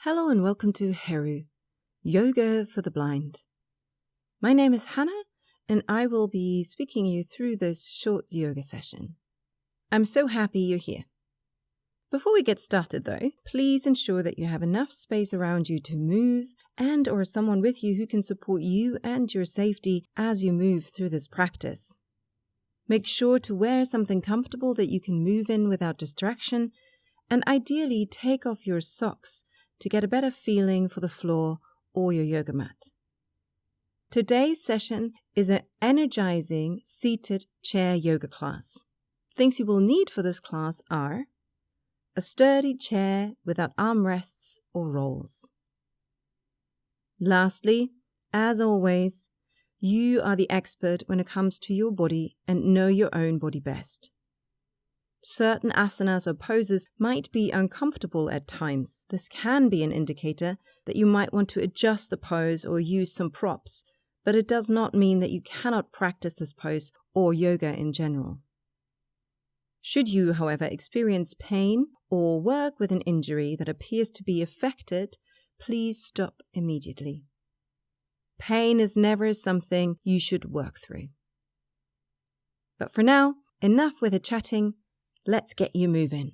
Hello and welcome to HERU Yoga for the Blind. My name is Hannah and I will be speaking you through this short yoga session. I'm so happy you're here. Before we get started though, please ensure that you have enough space around you to move and/or someone with you who can support you and your safety as you move through this practice. Make sure to wear something comfortable that you can move in without distraction, and ideally take off your socks to get a better feeling for the floor or your yoga mat. Today's session is an energizing seated chair yoga class. Things you will need for this class are a sturdy chair without armrests or rolls. Lastly, as always, you are the expert when it comes to your body and know your own body best. Certain asanas or poses might be uncomfortable at times. This can be an indicator that you might want to adjust the pose or use some props, but it does not mean that you cannot practice this pose or yoga in general. Should you, however, experience pain or work with an injury that appears to be affected, please stop immediately. Pain is never something you should work through. But for now, enough with the chatting. Let's get you moving.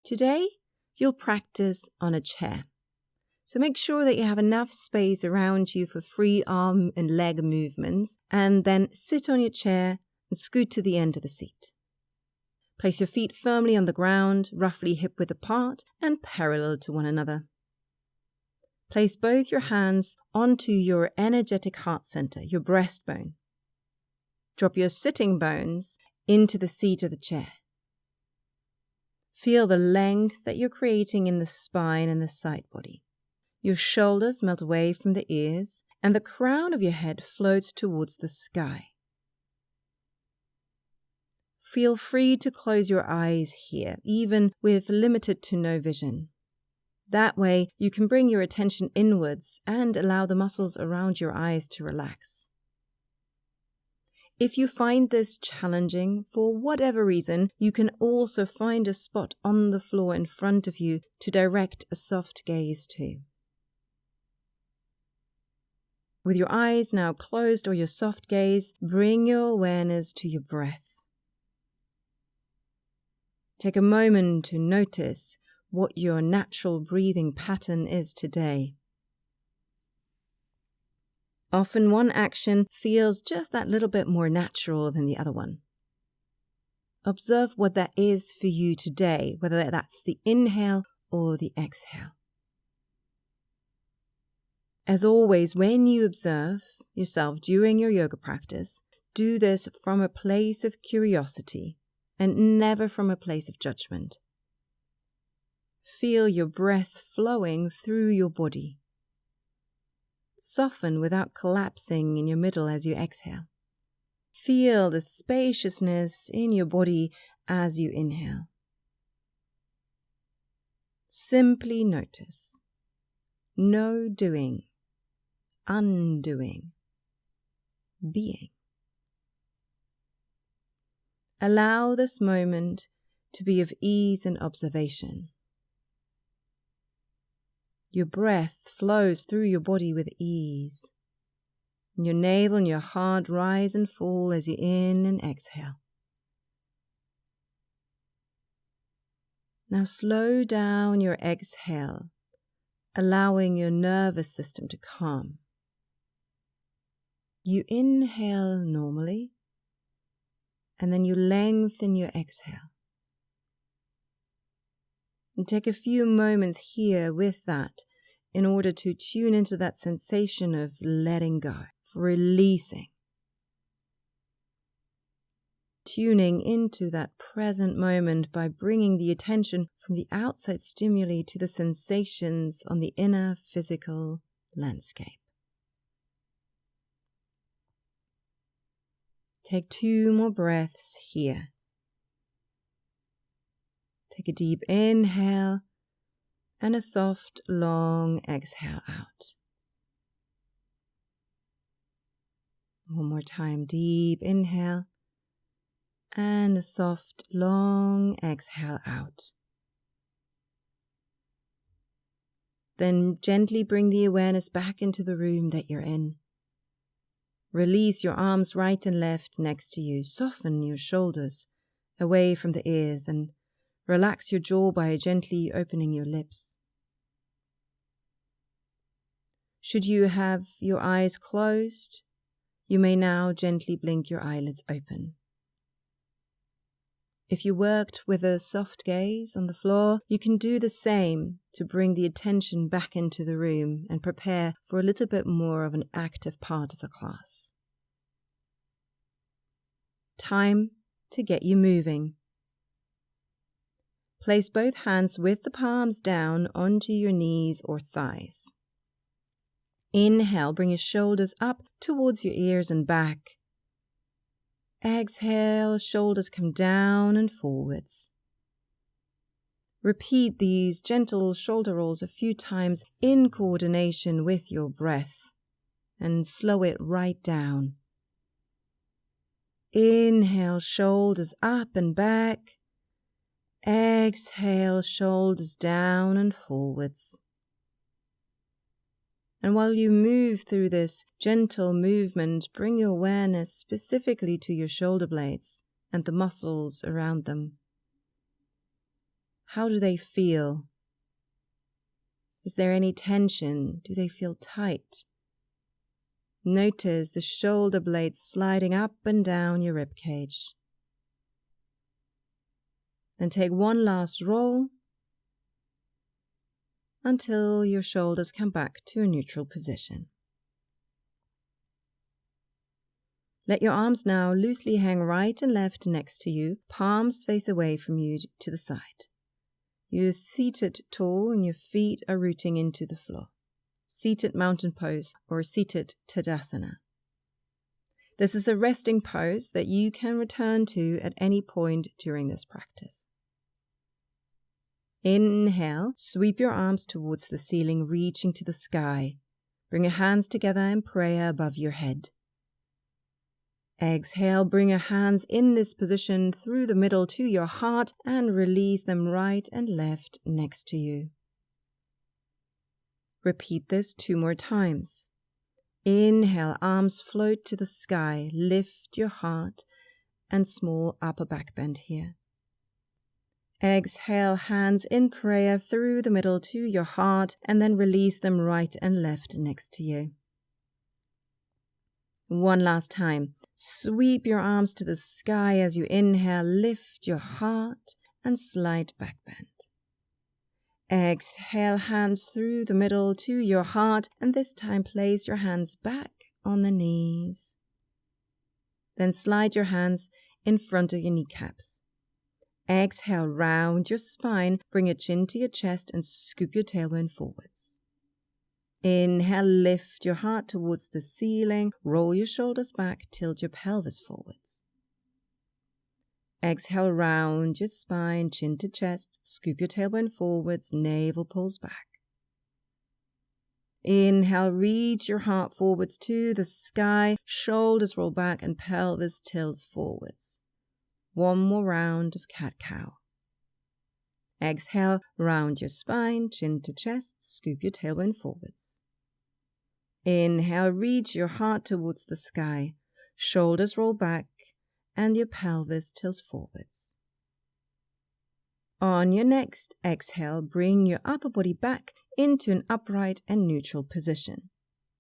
Today, you'll practice on a chair. So make sure that you have enough space around you for free arm and leg movements, and then sit on your chair and scoot to the end of the seat. Place your feet firmly on the ground, roughly hip-width apart and parallel to one another. Place both your hands onto your energetic heart center, your breastbone. Drop your sitting bones into the seat of the chair. Feel the length that you're creating in the spine and the side body. Your shoulders melt away from the ears, and the crown of your head floats towards the sky. Feel free to close your eyes here, even with limited to no vision. That way, you can bring your attention inwards and allow the muscles around your eyes to relax. If you find this challenging, for whatever reason, you can also find a spot on the floor in front of you to direct a soft gaze to. With your eyes now closed or your soft gaze, bring your awareness to your breath. Take a moment to notice what your natural breathing pattern is today. Often one action feels just that little bit more natural than the other one. Observe what that is for you today, whether that's the inhale or the exhale. As always, when you observe yourself during your yoga practice, do this from a place of curiosity and never from a place of judgment. Feel your breath flowing through your body. Soften without collapsing in your middle as you exhale. Feel the spaciousness in your body as you inhale. Simply notice. No doing. Undoing. Being. Allow this moment to be of ease and observation. Your breath flows through your body with ease. Your navel and your heart rise and fall as you in and exhale. Now slow down your exhale, allowing your nervous system to calm. You inhale normally, and then you lengthen your exhale. And take a few moments here with that in order to tune into that sensation of letting go, releasing. Tuning into that present moment by bringing the attention from the outside stimuli to the sensations on the inner physical landscape. Take 2 more breaths here. Take a deep inhale and a soft, long exhale out. One more time, deep inhale and a soft, long exhale out. Then gently bring the awareness back into the room that you're in. Release your arms right and left next to you. Soften your shoulders away from the ears and relax your jaw by gently opening your lips. Should you have your eyes closed, you may now gently blink your eyelids open. If you worked with a soft gaze on the floor, you can do the same to bring the attention back into the room and prepare for a little bit more of an active part of the class. Time to get you moving. Place both hands with the palms down onto your knees or thighs. Inhale, bring your shoulders up towards your ears and back. Exhale, shoulders come down and forwards. Repeat these gentle shoulder rolls a few times in coordination with your breath and slow it right down. Inhale, shoulders up and back. Exhale, shoulders down and forwards. And while you move through this gentle movement, bring your awareness specifically to your shoulder blades and the muscles around them. How do they feel? Is there any tension? Do they feel tight? Notice the shoulder blades sliding up and down your rib cage. Then take one last roll until your shoulders come back to a neutral position. Let your arms now loosely hang right and left next to you, palms face away from you to the side. You're seated tall and your feet are rooting into the floor. Seated mountain pose or seated Tadasana. This is a resting pose that you can return to at any point during this practice. Inhale, sweep your arms towards the ceiling, reaching to the sky. Bring your hands together in prayer above your head. Exhale, bring your hands in this position through the middle to your heart and release them right and left next to you. Repeat this 2 more times. Inhale, arms float to the sky, lift your heart and small upper back bend here. Exhale, hands in prayer through the middle to your heart and then release them right and left next to you. One last time. Sweep your arms to the sky as you inhale, lift your heart and slight back bend. Exhale, hands through the middle to your heart and this time place your hands back on the knees. Then slide your hands in front of your kneecaps. Exhale, round your spine, bring your chin to your chest and scoop your tailbone forwards. Inhale, lift your heart towards the ceiling, roll your shoulders back, tilt your pelvis forwards. Exhale, round your spine, chin to chest, scoop your tailbone forwards, navel pulls back. Inhale, reach your heart forwards to the sky, shoulders roll back and pelvis tilts forwards. One more round of cat-cow. Exhale, round your spine, chin to chest, scoop your tailbone forwards. Inhale, reach your heart towards the sky, shoulders roll back, and your pelvis tilts forwards. On your next exhale, bring your upper body back into an upright and neutral position.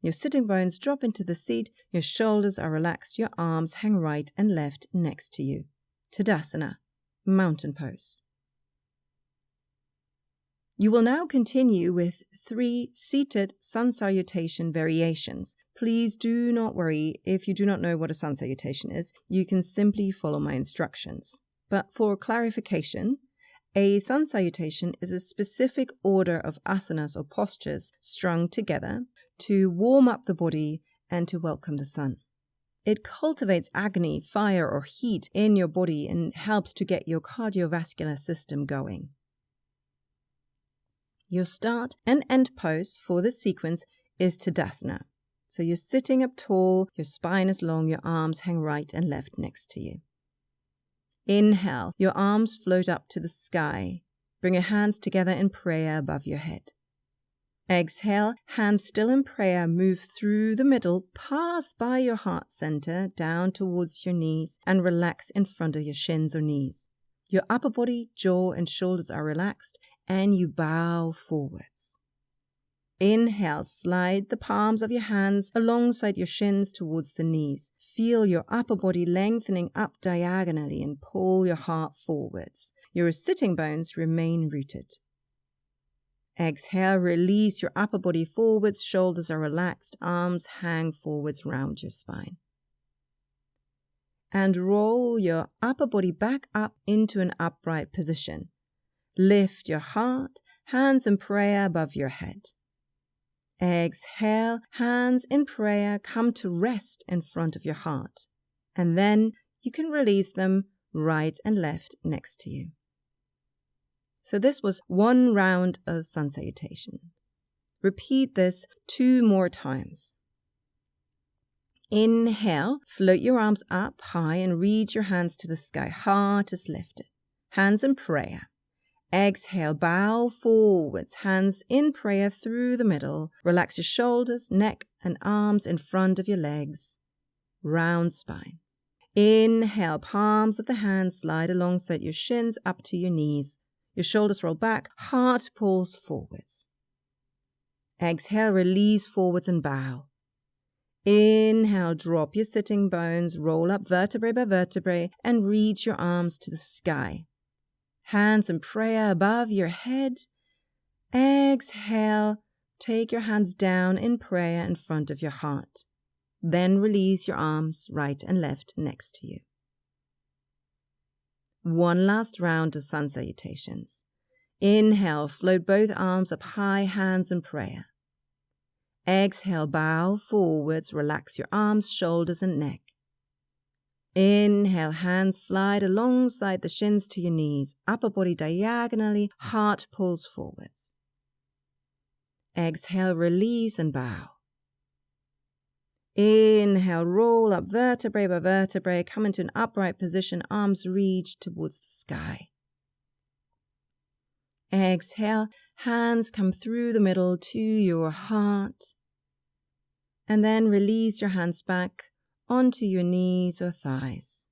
Your sitting bones drop into the seat, your shoulders are relaxed, your arms hang right and left next to you. Tadasana, mountain pose. You will now continue with 3 seated sun salutation variations. Please do not worry if you do not know what a sun salutation is. You can simply follow my instructions. But for clarification, a sun salutation is a specific order of asanas or postures strung together to warm up the body and to welcome the sun. It cultivates agni, fire or heat in your body and helps to get your cardiovascular system going. Your start and end pose for this sequence is Tadasana. So you're sitting up tall, your spine is long, your arms hang right and left next to you. Inhale, your arms float up to the sky. Bring your hands together in prayer above your head. Exhale, hands still in prayer, move through the middle, pass by your heart center, down towards your knees, and relax in front of your shins or knees. Your upper body, jaw, and shoulders are relaxed, and you bow forwards. Inhale, slide the palms of your hands alongside your shins towards the knees. Feel your upper body lengthening up diagonally and pull your heart forwards. Your sitting bones remain rooted. Exhale, release your upper body forwards, shoulders are relaxed, arms hang forwards round your spine. And roll your upper body back up into an upright position. Lift your heart, hands in prayer above your head. Exhale, hands in prayer come to rest in front of your heart. And then you can release them right and left next to you. So this was one round of sun salutation. Repeat this 2 more times. Inhale, float your arms up high and reach your hands to the sky. Heart is lifted. Hands in prayer. Exhale, bow forwards, hands in prayer through the middle. Relax your shoulders, neck, and arms in front of your legs. Round spine. Inhale, palms of the hands slide alongside your shins up to your knees. Your shoulders roll back, heart pulls forwards. Exhale, release forwards and bow. Inhale, drop your sitting bones, roll up vertebrae by vertebrae, and reach your arms to the sky. Hands in prayer above your head. Exhale, take your hands down in prayer in front of your heart. Then release your arms right and left next to you. One last round of sun salutations. Inhale, float both arms up high, hands in prayer. Exhale, bow forwards, relax your arms, shoulders, and neck. Inhale, hands slide alongside the shins to your knees, upper body diagonally, heart pulls forwards. Exhale, release and bow. Inhale, roll up vertebrae by vertebrae, come into an upright position, arms reach towards the sky. Exhale, hands come through the middle to your heart. And then release your hands back onto your knees or thighs.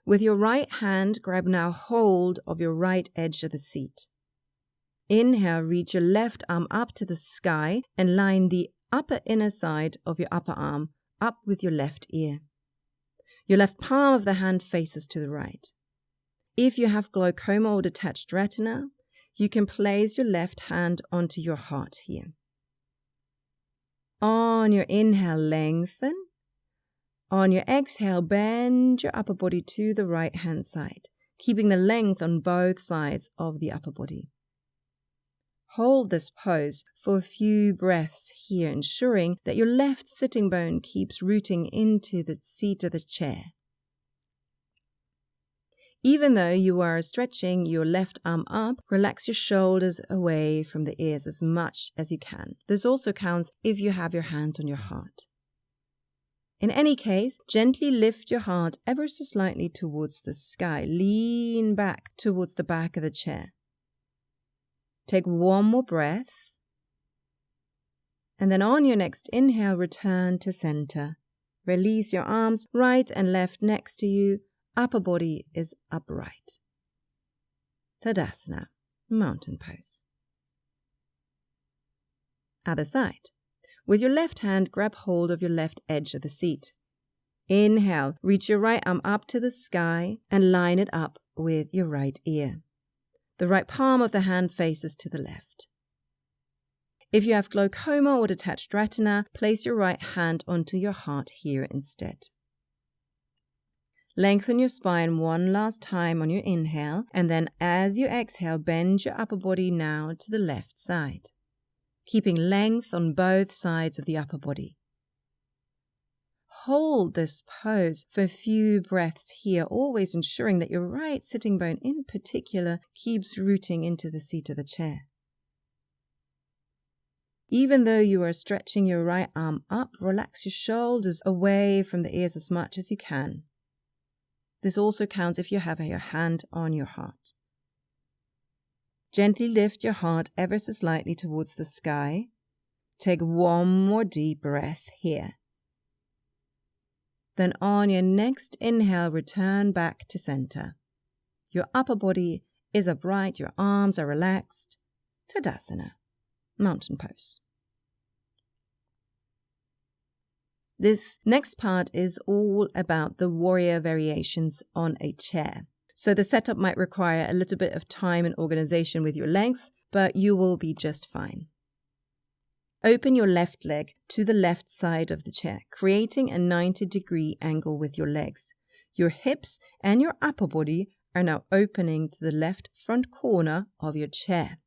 With your right hand, grab now hold of your right edge of the seat. Inhale, reach your left arm up to the sky and line the upper inner side of your upper arm up with your left ear. Your left palm of the hand faces to the right. If you have glaucoma or detached retina, you can place your left hand onto your heart here. On your inhale, lengthen. On your exhale, bend your upper body to the right hand side, keeping the length on both sides of the upper body. Hold this pose for a few breaths here, ensuring that your left sitting bone keeps rooting into the seat of the chair. Even though you are stretching your left arm up, relax your shoulders away from the ears as much as you can. This also counts if you have your hand on your heart. In any case, gently lift your heart ever so slightly towards the sky. Lean back towards the back of the chair. Take one more breath. And then on your next inhale, return to center. Release your arms right and left next to you. Upper body is upright. Tadasana, mountain pose. Other side. With your left hand, grab hold of your left edge of the seat. Inhale, reach your right arm up to the sky and line it up with your right ear. The right palm of the hand faces to the left. If you have glaucoma or detached retina, place your right hand onto your heart here instead. Lengthen your spine one last time on your inhale, and then as you exhale, bend your upper body now to the left side, keeping length on both sides of the upper body. hold this pose for a few breaths here, always ensuring that your right sitting bone in particular keeps rooting into the seat of the chair. Even though you are stretching your right arm up, relax your shoulders away from the ears as much as you can. This also counts if you have your hand on your heart. Gently lift your heart ever so slightly towards the sky. Take one more deep breath here. Then on your next inhale, return back to center. Your upper body is upright, your arms are relaxed. Tadasana, mountain pose. This next part is all about the warrior variations on a chair. So the setup might require a little bit of time and organization with your legs, but you will be just fine. Open your left leg to the left side of the chair, creating a 90-degree angle with your legs. Your hips and your upper body are now opening to the left front corner of your chair.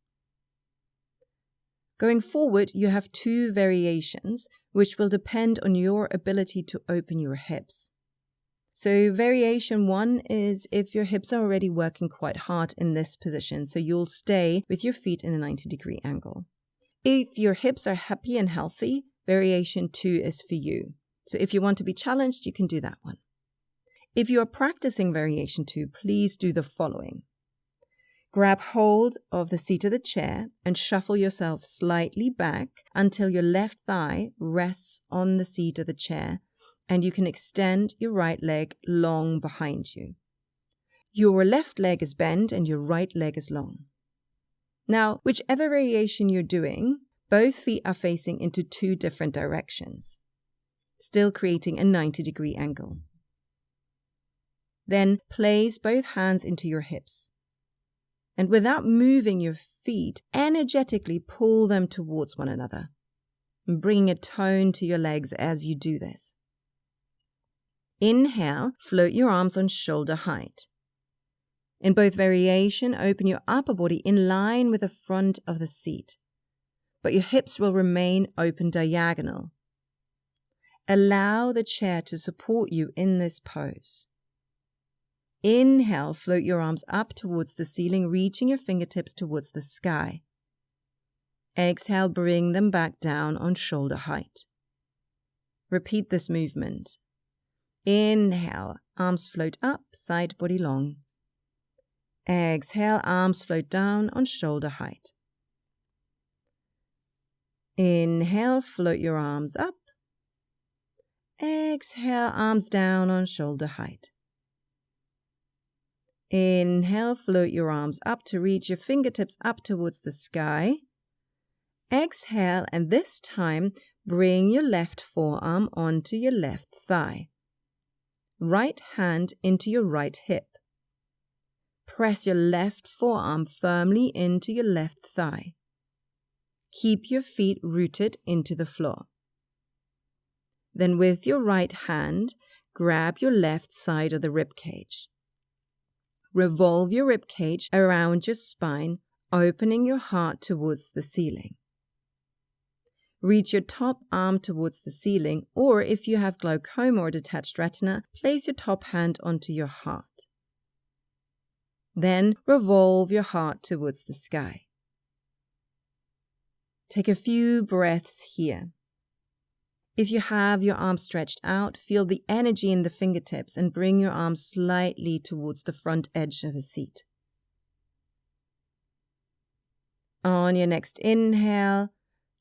Going forward, you have two variations, which will depend on your ability to open your hips. So variation 1 is if your hips are already working quite hard in this position, so you'll stay with your feet in a 90-degree angle. If your hips are happy and healthy, variation 2 is for you. So if you want to be challenged, you can do that one. If you are practicing variation 2, please do the following. Grab hold of the seat of the chair and shuffle yourself slightly back until your left thigh rests on the seat of the chair, and you can extend your right leg long behind you. Your left leg is bent and your right leg is long. Now, whichever variation you're doing, both feet are facing into two different directions, still creating a 90-degree angle. Then place both hands into your hips. And without moving your feet, energetically pull them towards one another. Bring a tone to your legs as you do this. Inhale, float your arms on shoulder height. In both variation, open your upper body in line with the front of the seat, but your hips will remain open diagonal. Allow the chair to support you in this pose. Inhale, float your arms up towards the ceiling, reaching your fingertips towards the sky. Exhale, bring them back down on shoulder height. Repeat this movement. Inhale, arms float up, side body long. Exhale, arms float down on shoulder height. Inhale, float your arms up. Exhale, arms down on shoulder height. Inhale, float your arms up to reach your fingertips up towards the sky. Exhale, and this time, bring your left forearm onto your left thigh. Right hand into your right hip. Press your left forearm firmly into your left thigh. Keep your feet rooted into the floor. Then with your right hand, grab your left side of the rib cage. Revolve your rib cage around your spine, opening your heart towards the ceiling. Reach your top arm towards the ceiling, or if you have glaucoma or detached retina, place your top hand onto your heart. Then revolve your heart towards the sky. Take a few breaths here. If you have your arms stretched out, feel the energy in the fingertips and bring your arms slightly towards the front edge of the seat. On your next inhale,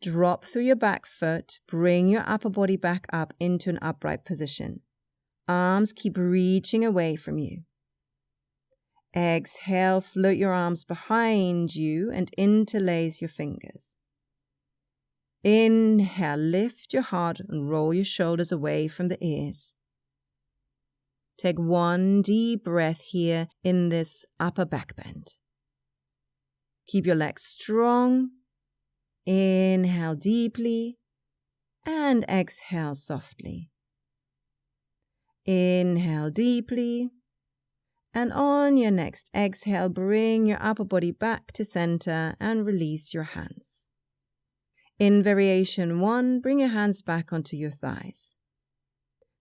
drop through your back foot, bring your upper body back up into an upright position. Arms keep reaching away from you. Exhale, float your arms behind you and interlace your fingers. Inhale, lift your heart and roll your shoulders away from the ears. Take one deep breath here in this upper back bend. Keep your legs strong. Inhale deeply and exhale softly. Inhale deeply. And on your next exhale, bring your upper body back to center and release your hands. In variation 1, bring your hands back onto your thighs.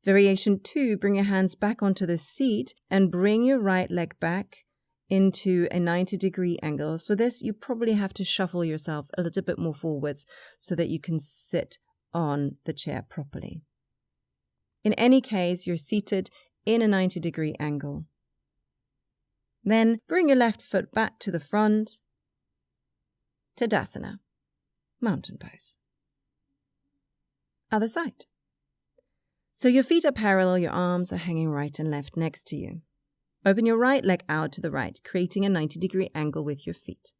Variation 2, bring your hands back onto the seat and bring your right leg back into a 90-degree angle. For this, you probably have to shuffle yourself a little bit more forwards so that you can sit on the chair properly. In any case, you're seated in a 90-degree angle. Then bring your left foot back to the front. Tadasana, mountain pose. Other side. So your feet are parallel, your arms are hanging right and left next to you. Open your right leg out to the right, creating a 90-degree angle with your feet.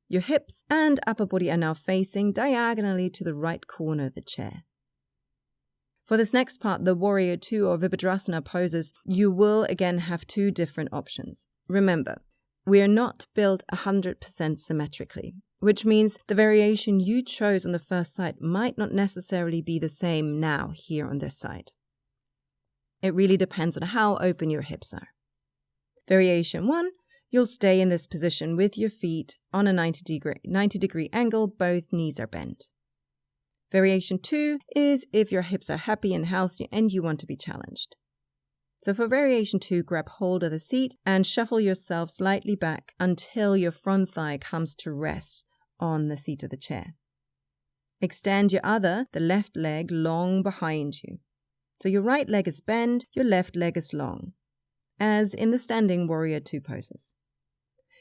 Your hips and upper body are now facing diagonally to the right corner of the chair. For this next part, the Warrior 2 or Virabhadrasana poses, you will again have two different options. Remember, we are not built 100% symmetrically, which means the variation you chose on the first side might not necessarily be the same now here on this side. It really depends on how open your hips are. Variation 1, you'll stay in this position with your feet on a 90-degree angle, both knees are bent. Variation 2 is if your hips are happy and healthy and you want to be challenged. So for variation 2, grab hold of the seat and shuffle yourself slightly back until your front thigh comes to rest on the seat of the chair. Extend the left leg, long behind you. So your right leg is bent, your left leg is long, as in the standing Warrior 2 poses.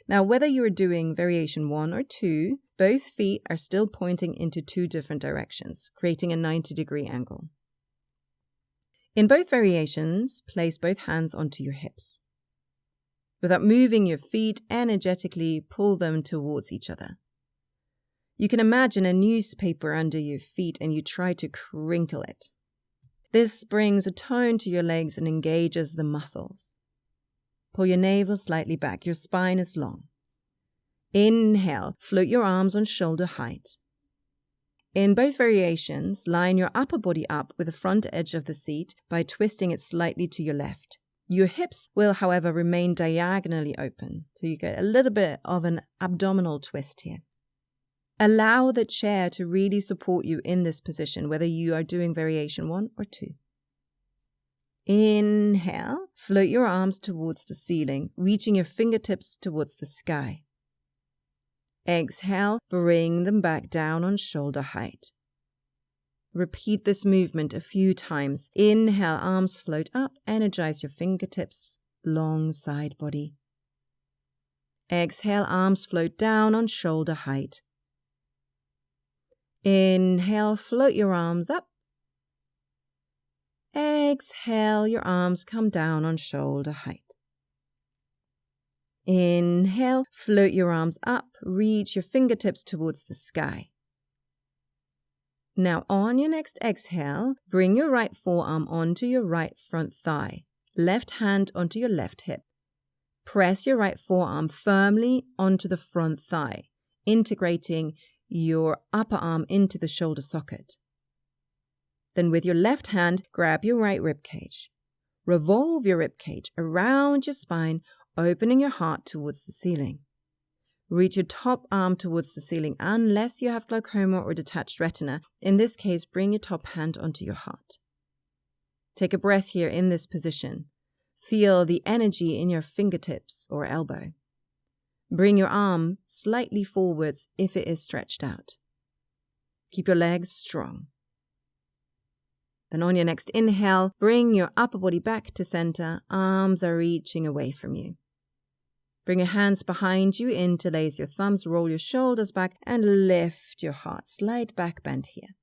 Now, whether you are doing variation 1 or 2, both feet are still pointing into two different directions, creating a 90-degree angle. In both variations, place both hands onto your hips. Without moving your feet, energetically pull them towards each other. You can imagine a newspaper under your feet and you try to crinkle it. This brings a tone to your legs and engages the muscles. Pull your navel slightly back, your spine is long. Inhale, float your arms on shoulder height. In both variations, line your upper body up with the front edge of the seat by twisting it slightly to your left. Your hips will, however, remain diagonally open, so you get a little bit of an abdominal twist here. Allow the chair to really support you in this position, whether you are doing variation 1 or 2. Inhale, float your arms towards the ceiling, reaching your fingertips towards the sky. Exhale, bring them back down on shoulder height. Repeat this movement a few times. Inhale, arms float up, energize your fingertips, long side body. Exhale, arms float down on shoulder height. Inhale, float your arms up. Exhale, your arms come down on shoulder height. Inhale, float your arms up, reach your fingertips towards the sky. Now on your next exhale, bring your right forearm onto your right front thigh, left hand onto your left hip. Press your right forearm firmly onto the front thigh, integrating your upper arm into the shoulder socket. Then with your left hand, grab your right rib cage. Revolve your rib cage around your spine, opening your heart towards the ceiling. Reach your top arm towards the ceiling unless you have glaucoma or detached retina. In this case, bring your top hand onto your heart. Take a breath here in this position. Feel the energy in your fingertips or elbow. Bring your arm slightly forwards if it is stretched out. Keep your legs strong. Then on your next inhale, bring your upper body back to center. Arms are reaching away from you. Bring your hands behind you, interlace your thumbs, roll your shoulders back, and lift your heart. Slide back, bend here.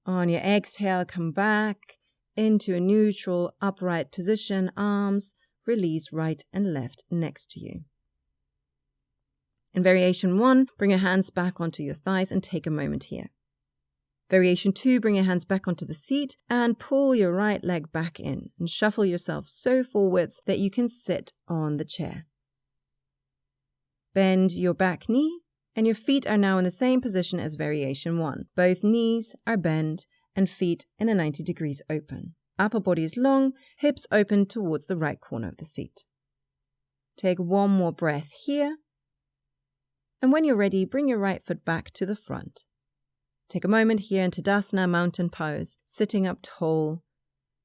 On your exhale, come back into a neutral, upright position. Arms release right and left next to you. In variation 1, bring your hands back onto your thighs and take a moment here. Variation 2, bring your hands back onto the seat and pull your right leg back in and shuffle yourself so forwards that you can sit on the chair. Bend your back knee and your feet are now in the same position as variation 1. Both knees are bent and feet in a 90 degrees open. Upper body is long, hips open towards the right corner of the seat. Take one more breath here. And when you're ready, bring your right foot back to the front. Take a moment here in Tadasana mountain pose, sitting up tall,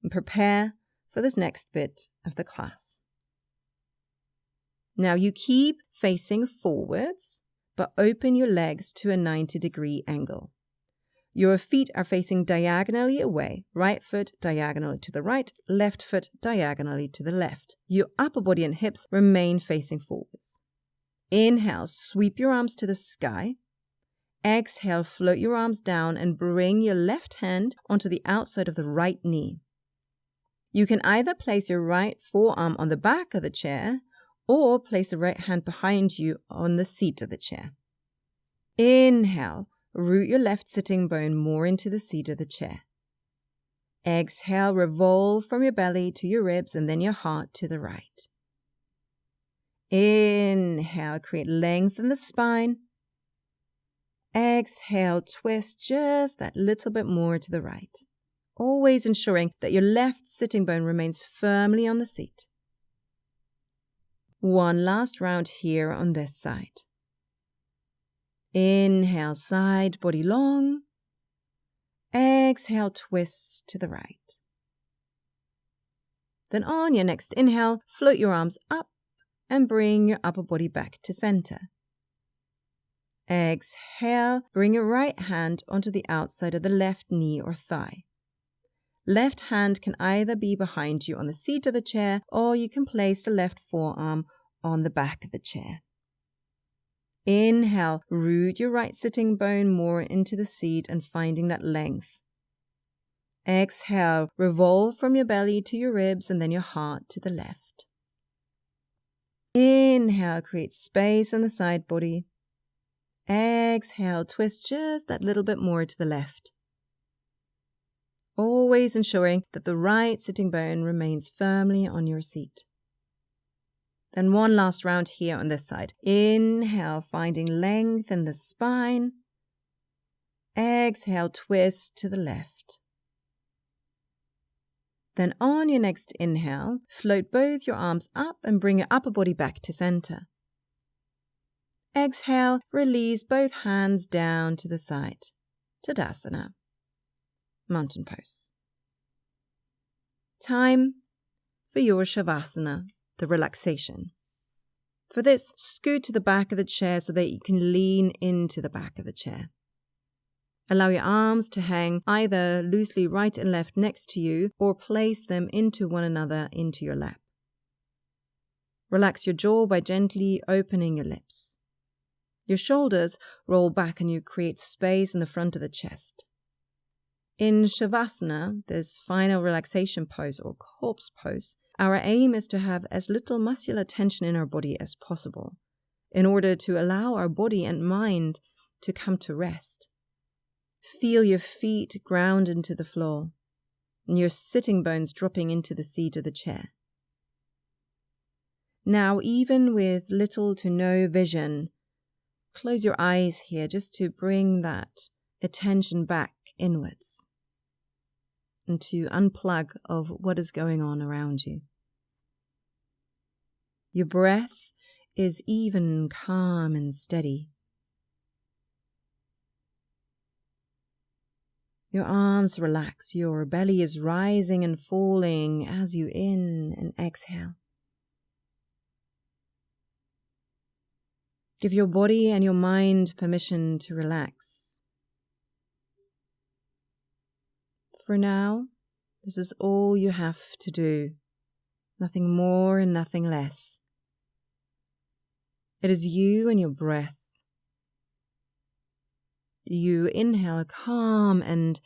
and prepare for this next bit of the class. Now you keep facing forwards, but open your legs to a 90-degree angle. Your feet are facing diagonally away, right foot diagonally to the right, left foot diagonally to the left. Your upper body and hips remain facing forwards. Inhale, sweep your arms to the sky. Exhale, float your arms down and bring your left hand onto the outside of the right knee. You can either place your right forearm on the back of the chair or place the right hand behind you on the seat of the chair. Inhale, root your left sitting bone more into the seat of the chair. Exhale, revolve from your belly to your ribs and then your heart to the right. Inhale, create length in the spine. Exhale, twist just that little bit more to the right, always ensuring that your left sitting bone remains firmly on the seat. One last round here on this side. Inhale, side body long. Exhale, twist to the right. Then on your next inhale, float your arms up and bring your upper body back to center. Exhale, bring your right hand onto the outside of the left knee or thigh. Left hand can either be behind you on the seat of the chair, or you can place the left forearm on the back of the chair. Inhale, root your right sitting bone more into the seat and finding that length. Exhale, revolve from your belly to your ribs and then your heart to the left. Inhale, create space on the side body. Exhale, twist just that little bit more to the left. Always ensuring that the right sitting bone remains firmly on your seat. Then one last round here on this side. Inhale, finding length in the spine. Exhale, twist to the left. Then on your next inhale, float both your arms up and bring your upper body back to center. Exhale, release both hands down to the side. Tadasana. Mountain pose. Time for your Shavasana the Relaxation. For this, scoot to the back of the chair so that you can lean into the back of the chair. Allow your arms to hang either loosely right and left next to you or place them into one another into your lap. Relax your jaw by gently opening your lips. Your shoulders roll back and you create space in the front of the chest. In Shavasana, this final relaxation pose or corpse pose, our aim is to have as little muscular tension in our body as possible, in order to allow our body and mind to come to rest. Feel your feet ground into the floor, and your sitting bones dropping into the seat of the chair. Now, even with little to no vision, close your eyes here just to bring that attention back inwards and to unplug of what is going on around you. Your breath is even, calm and steady. Your arms relax, your belly is rising and falling as you in and exhale. Give your body and your mind permission to relax. For now, this is all you have to do, nothing more and nothing less. It is you and your breath. You inhale calm and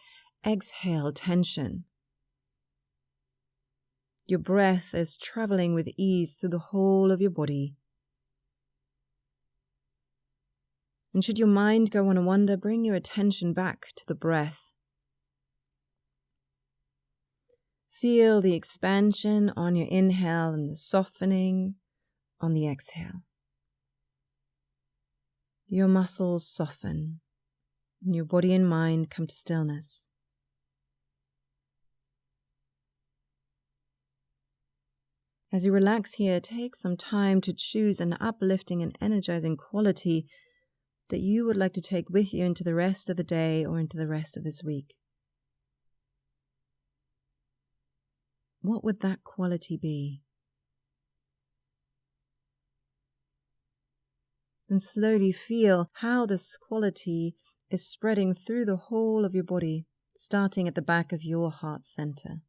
exhale tension. Your breath is traveling with ease through the whole of your body. And should your mind go on a wander, bring your attention back to the breath. Feel the expansion on your inhale and the softening on the exhale. Your muscles soften, and your body and mind come to stillness. As you relax here, take some time to choose an uplifting and energizing quality that you would like to take with you into the rest of the day or into the rest of this week? What would that quality be? And slowly feel how this quality is spreading through the whole of your body, starting at the back of your heart center.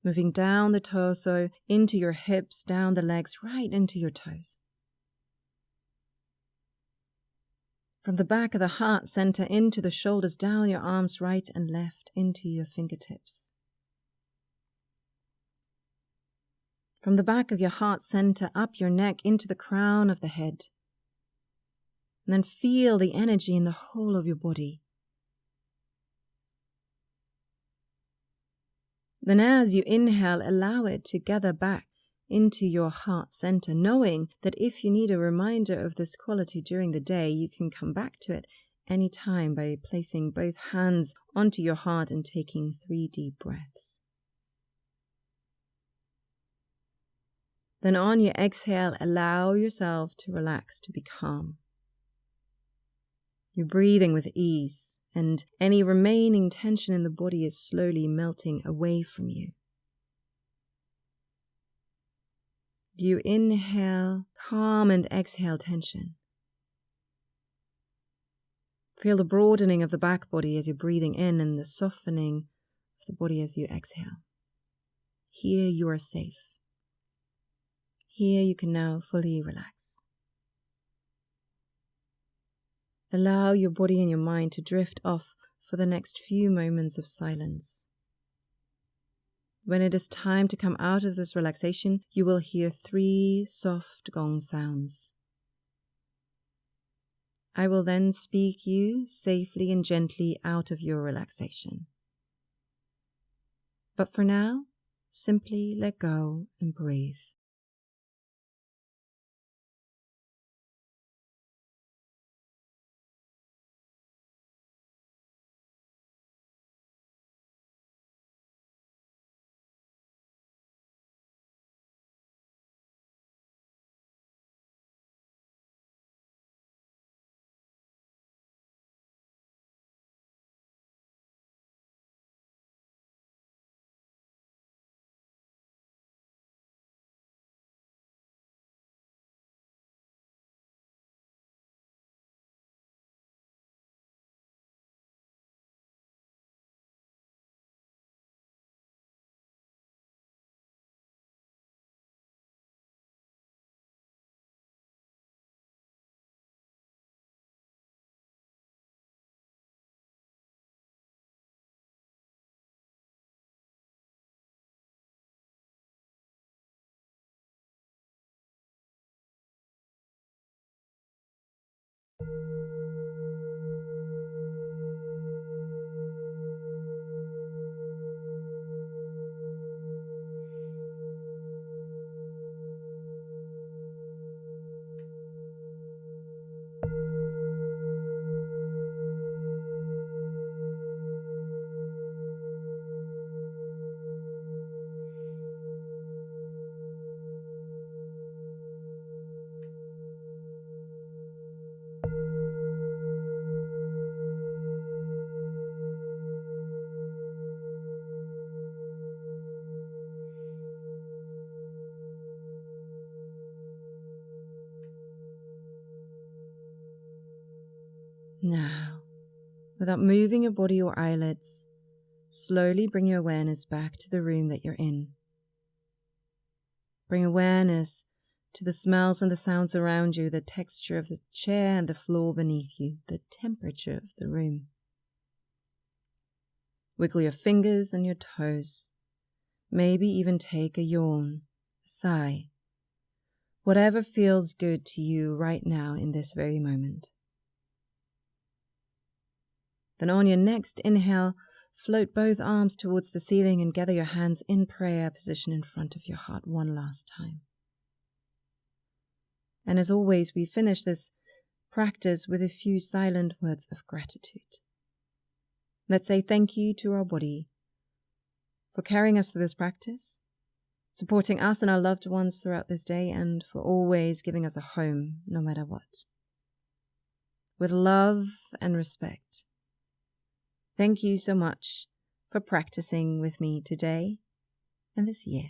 Moving down the torso, into your hips, down the legs, right into your toes. From the back of the heart center into the shoulders, down your arms right and left into your fingertips. From the back of your heart center, up your neck into the crown of the head. And then feel the energy in the whole of your body. Then as you inhale, allow it to gather back into your heart center, knowing that if you need a reminder of this quality during the day, you can come back to it any time by placing both hands onto your heart and taking 3 deep breaths. Then on your exhale, allow yourself to relax, to be calm. You're breathing with ease, and any remaining tension in the body is slowly melting away from you. You inhale calm and exhale tension. Feel the broadening of the back body as you're breathing in and the softening of the body as you exhale. Here you are safe. Here you can now fully relax. Allow your body and your mind to drift off for the next few moments of silence. When it is time to come out of this relaxation, you will hear 3 soft gong sounds. I will then speak you safely and gently out of your relaxation. But for now, simply let go and breathe. Now, without moving your body or eyelids, slowly bring your awareness back to the room that you're in. Bring awareness to the smells and the sounds around you, the texture of the chair and the floor beneath you, the temperature of the room. Wiggle your fingers and your toes. Maybe even take a yawn, a sigh. Whatever feels good to you right now in this very moment. Then on your next inhale, float both arms towards the ceiling and gather your hands in prayer position in front of your heart one last time. And as always, we finish this practice with a few silent words of gratitude. Let's say thank you to our body for carrying us through this practice, supporting us and our loved ones throughout this day, and for always giving us a home no matter what. with love and respect. Thank you so much for practicing with me today and this year.